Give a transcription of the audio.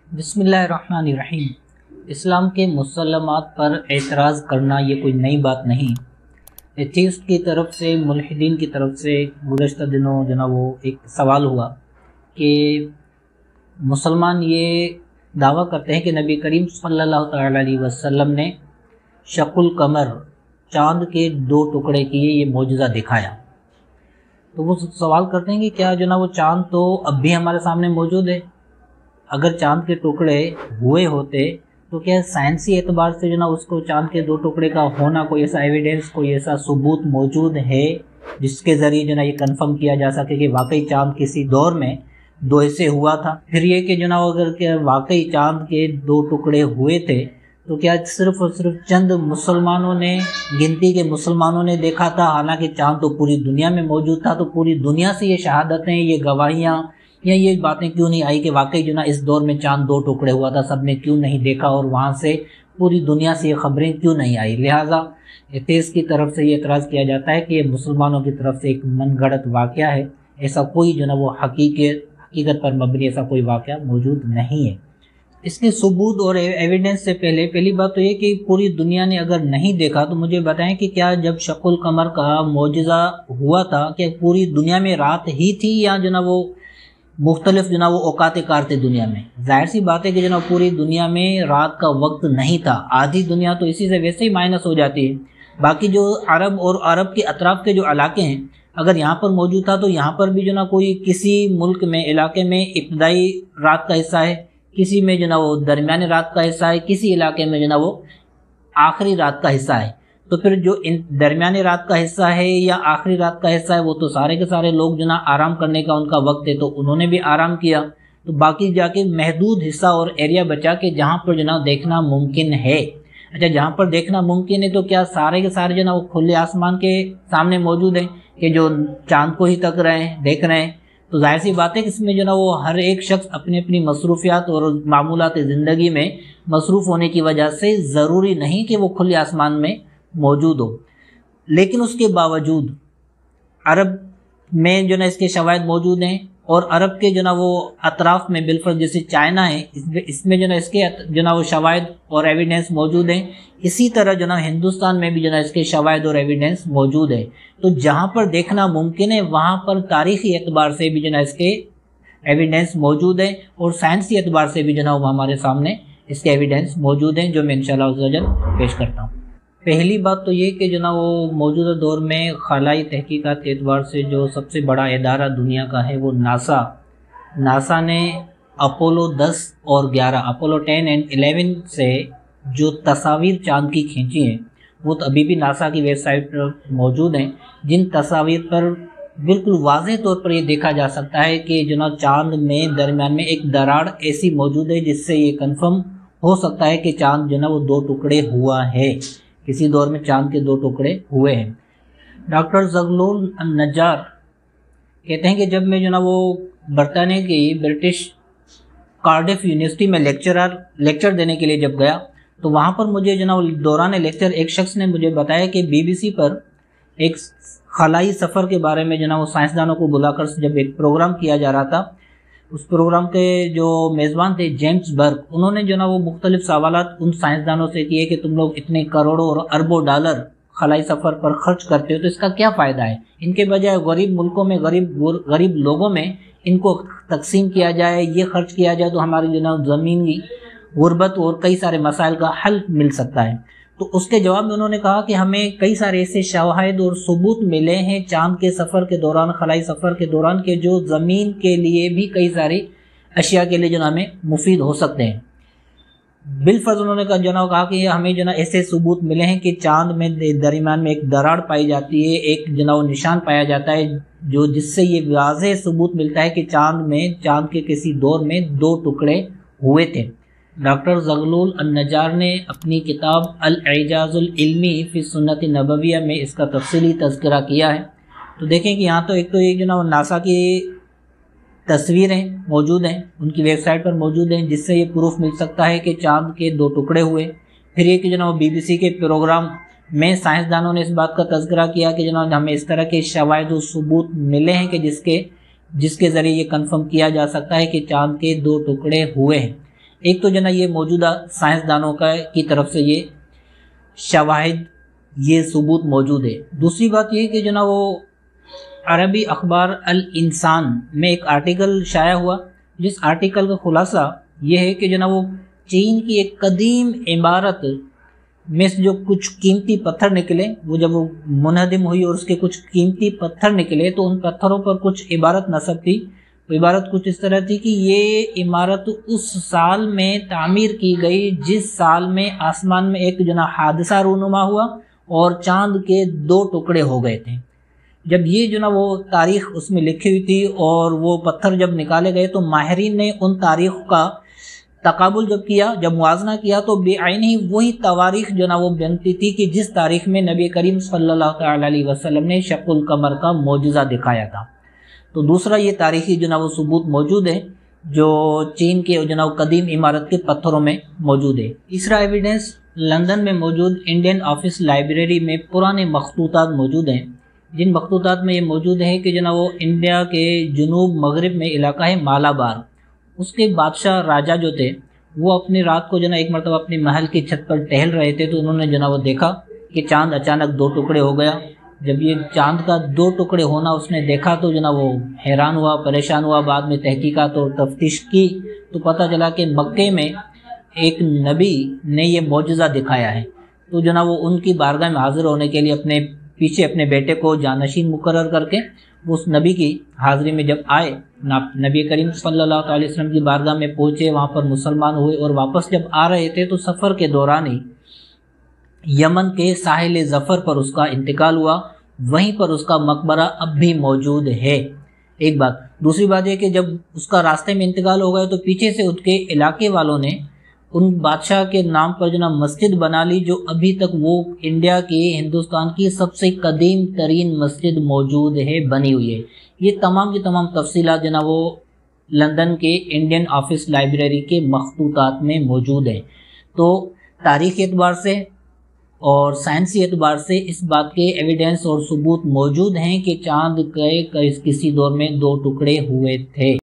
بسم اللہ الرحمن الرحیم۔ اسلام کے مسلمات پر اعتراض کرنا یہ کوئی نئی بات نہیں۔ ایتھیسٹ کی طرف سے، ملحدین کی طرف سے گزشتہ دنوں وہ ایک سوال ہوا کہ مسلمان یہ دعویٰ کرتے ہیں کہ نبی کریم صلی اللہ تعالیٰ علیہ وسلم نے شق القمر، چاند کے 2 ٹکڑے کیے، یہ معجزہ دکھایا۔ تو وہ سوال کرتے ہیں کہ کیا وہ چاند تو اب بھی ہمارے سامنے موجود ہے؟ اگر چاند کے ٹکڑے ہوئے ہوتے تو کیا سائنسی اعتبار سے اس کو چاند کے 2 ٹکڑے کا ہونا کوئی ایسا ایویڈنس، کوئی ایسا ثبوت موجود ہے جس کے ذریعے یہ کنفرم کیا جا سکے کہ واقعی چاند کسی دور میں 2 حصے ہوا تھا؟ پھر یہ کہ اگر کہ واقعی چاند کے 2 ٹکڑے ہوئے تھے تو کیا صرف اور صرف چند مسلمانوں نے، گنتی کے مسلمانوں نے دیکھا تھا؟ حالانکہ چاند تو پوری دنیا میں موجود تھا۔ تو پوری دنیا سے یہ شہادتیں، یہ گواہیاں یا یہ باتیں کیوں نہیں آئی کہ واقعی اس دور میں چاند 2 ٹکڑے ہوا تھا، سب نے کیوں نہیں دیکھا، اور وہاں سے پوری دنیا سے یہ خبریں کیوں نہیں آئی؟ لہٰذا ایتھیسٹ کی طرف سے یہ اعتراض کیا جاتا ہے کہ یہ مسلمانوں کی طرف سے ایک من گھڑت واقعہ ہے، ایسا کوئی وہ حقیقت پر مبنی ایسا کوئی واقعہ موجود نہیں ہے۔ اس کے ثبوت اور ایویڈنس سے پہلی بات تو یہ کہ پوری دنیا نے اگر نہیں دیکھا تو مجھے بتائیں کہ کیا جب شق القمر کا معجزہ ہوا تھا کہ پوری دنیا میں رات ہی تھی یا وہ مختلف وہ اوقات کار تھے دنیا میں؟ ظاہر سی بات ہے کہ پوری دنیا میں رات کا وقت نہیں تھا، آدھی دنیا تو اسی سے ویسے ہی مائنس ہو جاتی ہے۔ باقی جو عرب اور عرب کے اطراف کے جو علاقے ہیں، اگر یہاں پر موجود تھا تو یہاں پر بھی کوئی کسی ملک میں، علاقے میں ابتدائی رات کا حصہ ہے، کسی میں وہ درمیانی رات کا حصہ ہے، کسی علاقے میں وہ آخری رات کا حصہ ہے۔ تو پھر جو درمیانی رات کا حصہ ہے یا آخری رات کا حصہ ہے وہ تو سارے کے سارے لوگ آرام کرنے کا ان کا وقت ہے، تو انہوں نے بھی آرام کیا۔ تو باقی جا کے محدود حصہ اور ایریا بچا کے جہاں پر دیکھنا ممکن ہے۔ اچھا، جہاں پر دیکھنا ممکن ہے تو کیا سارے کے سارے وہ کھلے آسمان کے سامنے موجود ہیں کہ جو چاند کو ہی تک رہے ہیں، دیکھ رہے ہیں؟ تو ظاہر سی بات ہے کہ اس میں وہ ہر ایک شخص اپنی اپنی مصروفیات اور معمولات زندگی میں مصروف ہونے کی وجہ سے ضروری نہیں کہ وہ کھلے آسمان میں موجود ہو۔ لیکن اس کے باوجود عرب میں اس کے شواہد موجود ہیں، اور عرب کے وہ اطراف میں بالفرض جیسے چائنا ہے، اس میں اس کے وہ شواہد اور ایویڈنس موجود ہیں۔ اسی طرح ہندوستان میں بھی اس کے شواہد اور ایویڈنس موجود ہے۔ تو جہاں پر دیکھنا ممکن ہے وہاں پر تاریخی اعتبار سے بھی اس کے ایویڈنس موجود ہے، اور سائنسی اعتبار سے بھی وہ ہمارے سامنے اس کے ایویڈنس موجود ہیں، جو میں انشاءاللہ عز و جل پیش کرتا ہوں۔ پہلی بات تو یہ کہ وہ موجودہ دور میں خلائی تحقیقات کے اعتبار سے جو سب سے بڑا ادارہ دنیا کا ہے وہ ناسا نے اپولو 10 اور 11، اپولو 10 اور 11 سے جو تصاویر چاند کی کھینچی ہیں وہ تو ابھی بھی ناسا کی ویب سائٹ پر موجود ہیں، جن تصاویر پر بالکل واضح طور پر یہ دیکھا جا سکتا ہے کہ چاند میں درمیان میں ایک دراڑ ایسی موجود ہے جس سے یہ کنفرم ہو سکتا ہے کہ چاند وہ 2 ٹکڑے ہوا ہے، کسی دور میں چاند کے 2 ٹکڑے ہوئے ہیں۔ ڈاکٹر زغلول النجار کہتے ہیں کہ جب میں وہ برطانیہ کی برٹش کارڈف یونیورسٹی میں لیکچر دینے کے لیے جب گیا تو وہاں پر مجھے دوران لیکچر ایک شخص نے مجھے بتایا کہ BBC پر ایک خلائی سفر کے بارے میں وہ سائنسدانوں کو بلا کر جب ایک پروگرام کیا جا رہا تھا، اس پروگرام کے جو میزبان تھے جیمز برگ، انہوں نے وہ مختلف سوالات ان سائنسدانوں سے کیے کہ تم لوگ اتنے کروڑوں اور اربوں ڈالر خلائی سفر پر خرچ کرتے ہو تو اس کا کیا فائدہ ہے؟ ان کے بجائے غریب ملکوں میں، غریب لوگوں میں ان کو تقسیم کیا جائے، یہ خرچ کیا جائے تو ہماری زمینی غربت اور کئی سارے مسائل کا حل مل سکتا ہے۔ تو اس کے جواب میں انہوں نے کہا کہ ہمیں کئی سارے ایسے شواہد اور ثبوت ملے ہیں چاند کے سفر کے دوران، خلائی سفر کے دوران، کہ جو زمین کے لیے بھی کئی ساری اشیاء کے لیے ہمیں مفید ہو سکتے ہیں۔ بالفرض انہوں نے کہا کہ ہمیں ایسے ثبوت ملے ہیں کہ چاند میں درمیان میں ایک دراڑ پائی جاتی ہے، ایک نشان پایا جاتا ہے جس سے یہ واضح ثبوت ملتا ہے کہ چاند کے کسی دور میں 2 ٹکڑے ہوئے تھے۔ ڈاکٹر زغلول النجار نے اپنی کتاب الاعجاز العلمی فی سنت نبویہ میں اس کا تفصیلی تذکرہ کیا ہے۔ تو دیکھیں کہ یہاں تو ایک تو ایک ناسا کی تصویریں موجود ہیں، ان کی ویب سائٹ پر موجود ہیں، جس سے یہ پروف مل سکتا ہے کہ چاند کے 2 ٹکڑے ہوئے۔ پھر یہ کہ BBC کے پروگرام میں سائنسدانوں نے اس بات کا تذکرہ کیا کہ ہمیں اس طرح کے شواہد و ثبوت ملے ہیں کہ جس کے ذریعے یہ کنفرم کیا جا سکتا ہے کہ چاند کے 2 ٹکڑے ہوئے ہیں۔ ایک تو جنا یہ موجودہ سائنسدانوں کی طرف سے یہ شواہد یہ ثبوت موجود ہے۔ دوسری بات یہ کہ جنا وہ عربی اخبار الانسان میں ایک آرٹیکل شائع ہوا، جس آرٹیکل کا خلاصہ یہ ہے کہ جنا وہ چین کی ایک قدیم عمارت میں سے جو کچھ قیمتی پتھر نکلے، وہ جب وہ منہدم ہوئی اور اس کے کچھ قیمتی پتھر نکلے تو ان پتھروں پر کچھ عبارت نصب تھی۔ وہ عبارت کچھ اس طرح تھی کہ یہ عمارت اس سال میں تعمیر کی گئی جس سال میں آسمان میں ایک جنا حادثہ رونما ہوا اور چاند کے 2 ٹکڑے ہو گئے تھے۔ جب یہ جو نا وہ تاریخ اس میں لکھی ہوئی تھی اور وہ پتھر جب نکالے گئے تو ماہرین نے ان تاریخ کا تقابل جب کیا، جب موازنہ کیا، تو بے عین ہی وہی تواریخ جو نا وہ بنتی تھی کہ جس تاریخ میں نبی کریم صلی اللہ تعالی علیہ وسلم نے شق القمر کا معجزہ دکھایا تھا۔ تو دوسرا یہ تاریخی جو نا وہ ثبوت موجود ہے جو چین کے جو نا وہ قدیم عمارت کے پتھروں میں موجود ہے۔ تیسرا ایویڈنس لندن میں موجود انڈین آفس لائبریری میں پرانے مخطوطات موجود ہیں، جن مخطوطات میں یہ موجود ہے کہ جو نا وہ انڈیا کے جنوب مغرب میں علاقہ ہے مالابار، اس کے بادشاہ راجہ جو تھے وہ اپنی رات کو جو نا ایک مرتبہ اپنی محل کی چھت پر ٹہل رہے تھے تو انہوں نے جو نا وہ دیکھا کہ چاند اچانک 2 ٹکڑے ہو گیا۔ جب یہ چاند کا 2 ٹکڑے ہونا اس نے دیکھا تو جو نا وہ حیران ہوا، پریشان ہوا۔ بعد میں تحقیقات اور تفتیش کی تو پتہ چلا کہ مکے میں ایک نبی نے یہ معجزہ دکھایا ہے۔ تو جو نا وہ ان کی بارگاہ میں حاضر ہونے کے لیے اپنے پیچھے اپنے بیٹے کو جانشین مقرر کر کے اس نبی کی حاضری میں جب آئے، نبی کریم صلی اللہ علیہ وسلم کی بارگاہ میں پہنچے، وہاں پر مسلمان ہوئے اور واپس جب آ رہے تھے تو سفر کے دوران ہی یمن کے ساحل ظفر پر اس کا انتقال ہوا، وہیں پر اس کا مقبرہ اب بھی موجود ہے۔ ایک بات۔ دوسری بات یہ کہ جب اس کا راستے میں انتقال ہو گیا تو پیچھے سے اس کے علاقے والوں نے ان بادشاہ کے نام پر جو نا مسجد بنا لی، جو ابھی تک وہ انڈیا کی، ہندوستان کی سب سے قدیم ترین مسجد موجود ہے، بنی ہوئی ہے۔ یہ تمام کی تمام تفصیلات جو نا وہ لندن کے انڈین آفس لائبریری کے مخطوطات میں موجود ہیں۔ تو تاریخی اعتبار سے اور سائنسی اعتبار سے اس بات کے ایویڈنس اور ثبوت موجود ہیں کہ چاند کے کسی دور میں 2 ٹکڑے ہوئے تھے۔